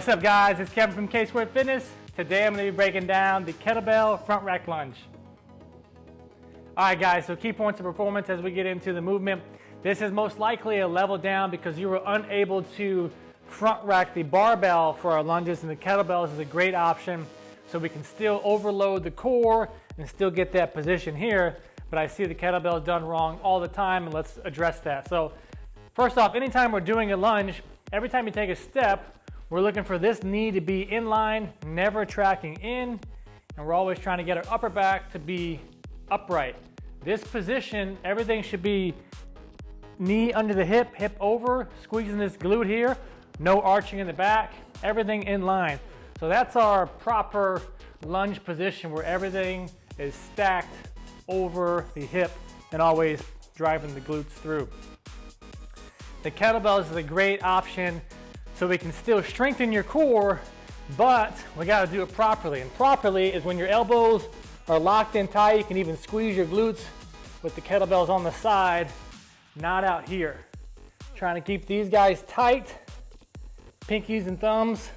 What's up guys, it's Kevin from K-Squared Fitness. Today I'm going to be breaking down the Kettlebell Front Rack Lunge. Alright guys, so key points of performance as we get into the movement. This is most likely a level down because you were unable to front rack the barbell for our lunges, and the kettlebells is a great option so we can still overload the core and still get that position here. But I see the kettlebell done wrong all the time, and let's address that. So first off, anytime we're doing a lunge, every time you take a step, we're looking for this knee to be in line, never tracking in, and we're always trying to get our upper back to be upright. This position, everything should be knee under the hip, hip over, squeezing this glute here, no arching in the back, everything in line. So that's our proper lunge position where everything is stacked over the hip and always driving the glutes through. The kettlebells is a great option so we can still strengthen your core, but we got to do it properly. And properly is when your elbows are locked in tight. You can even squeeze your glutes with the kettlebells on the side, not out here. Trying to keep these guys tight, pinkies and thumbs,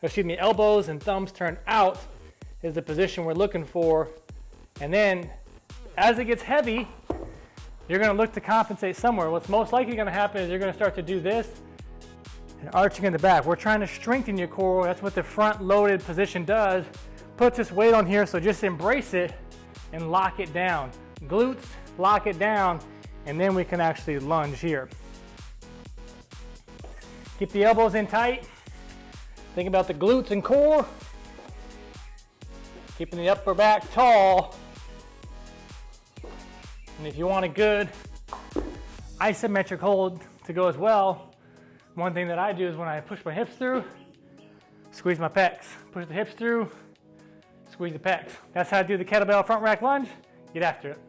elbows and thumbs turned out is the position we're looking for. And then as it gets heavy, you're going to look to compensate somewhere. What's most likely going to happen is you're going to start to do this and arching in the back. We're trying to strengthen your core. That's what the front loaded position does. Puts this weight on here, so just embrace it and lock it down. Glutes, lock it down, and then we can actually lunge here. Keep the elbows in tight. Think about the glutes and core. Keeping the upper back tall. And if you want a good isometric hold to go as well, one thing that I do is when I push my hips through, squeeze my pecs. Push the hips through, squeeze the pecs. That's how I do the kettlebell front rack lunge. Get after it.